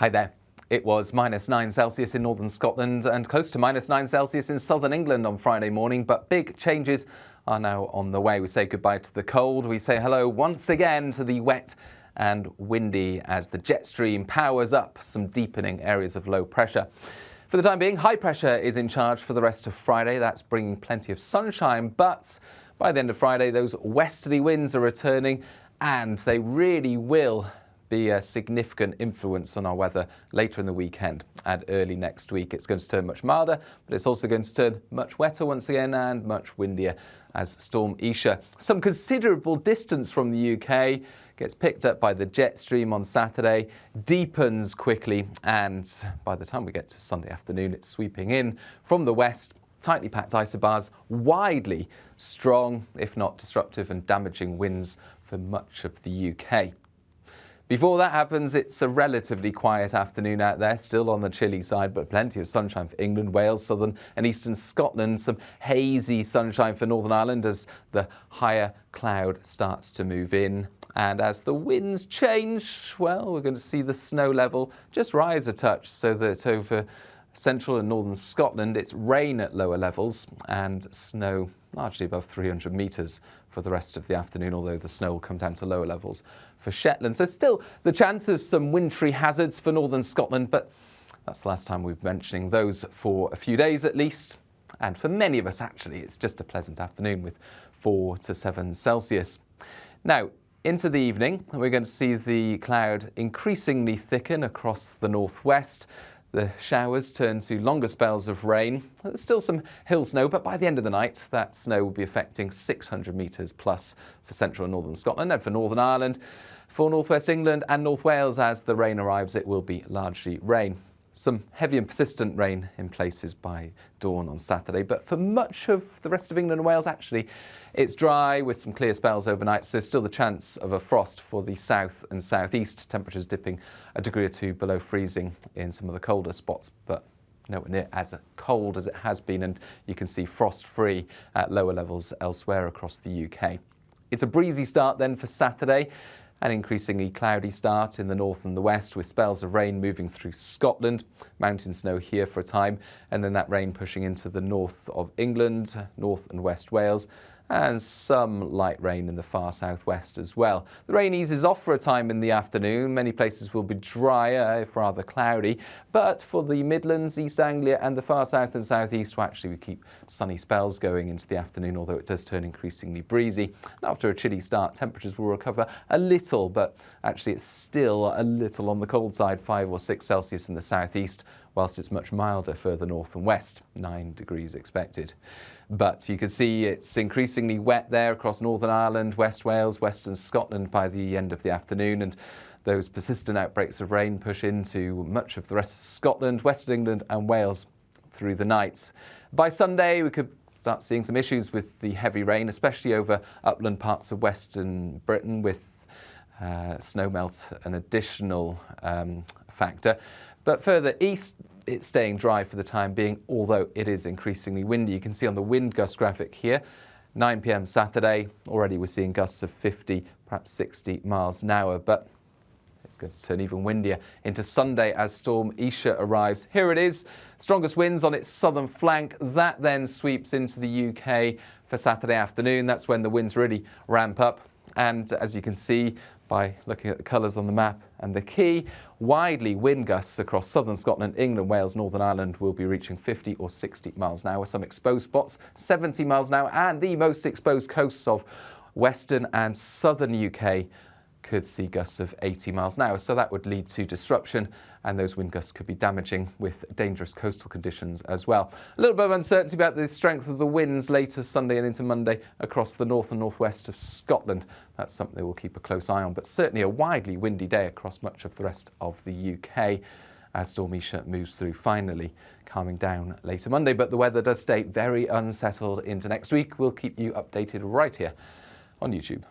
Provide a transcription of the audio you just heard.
Hi there. It was -9 in northern Scotland and close to -9 in southern England on Friday morning, but big changes are now on the way. We say goodbye to the cold. We say hello once again to the wet and windy as the jet stream powers up some deepening areas of low pressure. For the time being, high pressure is in charge for the rest of Friday. That's bringing plenty of sunshine, but by the end of Friday, those westerly winds are returning and they really will be a significant influence on our weather later in the weekend and early next week. It's going to turn much milder, but it's also going to turn much wetter once again and much windier as Storm Isha, some considerable distance from the UK, gets picked up by the jet stream on Saturday, deepens quickly, and by the time we get to Sunday afternoon, it's sweeping in from the west. Tightly packed isobars, widely strong, if not disruptive and damaging winds for much of the UK. Before that happens, it's a relatively quiet afternoon out there, still on the chilly side, but plenty of sunshine for England, Wales, southern and eastern Scotland. Some hazy sunshine for Northern Ireland as the higher cloud starts to move in. And as the winds change, well, we're going to see the snow level just rise a touch so that over central and northern Scotland, it's rain at lower levels and snow largely above 300 metres for the rest of the afternoon, although the snow will come down to lower levels for Shetland. So still the chance of some wintry hazards for northern Scotland, but that's the last time we've been mentioning those for a few days at least. And for many of us, actually, it's just a pleasant afternoon with 4 to 7 Celsius. Now, into the evening, we're going to see the cloud increasingly thicken across the northwest. The showers turn to longer spells of rain. There's still some hill snow, but by the end of the night, that snow will be affecting 600 metres plus for central and northern Scotland and for Northern Ireland. For northwest England and North Wales, as the rain arrives, it will be largely rain. Some heavy and persistent rain in places by dawn on Saturday, but for much of the rest of England and Wales, actually, it's dry with some clear spells overnight, so still the chance of a frost for the south and southeast, temperatures dipping a degree or two below freezing in some of the colder spots, but nowhere near as cold as it has been, and you can see frost-free at lower levels elsewhere across the UK. It's a breezy start then for Saturday. An increasingly cloudy start in the north and the west with spells of rain moving through Scotland, mountain snow here for a time, and then that rain pushing into the north of England, north and west Wales, and some light rain in the far southwest as well. The rain eases off for a time in the afternoon. Many places will be drier, if rather cloudy, but for the Midlands, East Anglia and the far south and southeast, well, actually we keep sunny spells going into the afternoon, although it does turn increasingly breezy. And after a chilly start, temperatures will recover a little, but actually it's still a little on the cold side, 5 or 6 Celsius in the southeast, whilst it's much milder further north and west, 9 degrees expected. But you can see it's increasingly wet there across Northern Ireland, West Wales, Western Scotland by the end of the afternoon, and those persistent outbreaks of rain push into much of the rest of Scotland, Western England and Wales through the night. By Sunday, we could start seeing some issues with the heavy rain, especially over upland parts of Western Britain with snowmelt an additional factor. But further east, it's staying dry for the time being, although it is increasingly windy. You can see on the wind gust graphic here, 9 p.m. Saturday, already we're seeing gusts of 50, perhaps 60 miles an hour, but it's going to turn even windier into Sunday as Storm Isha arrives. Here it is, strongest winds on its southern flank. That then sweeps into the UK for Saturday afternoon. That's when the winds really ramp up. And as you can see by looking at the colours on the map and the key, widely wind gusts across southern Scotland, England, Wales, Northern Ireland will be reaching 50 or 60 miles an hour. Some exposed spots, 70 miles an hour, and the most exposed coasts of western and southern UK could see gusts of 80 miles an hour. So that would lead to disruption, and those wind gusts could be damaging with dangerous coastal conditions as well. A little bit of uncertainty about the strength of the winds later Sunday and into Monday across the north and northwest of Scotland. That's something we'll keep a close eye on, but certainly a widely windy day across much of the rest of the UK as Storm Isha moves through, finally calming down later Monday. But the weather does stay very unsettled into next week. We'll keep you updated right here on YouTube.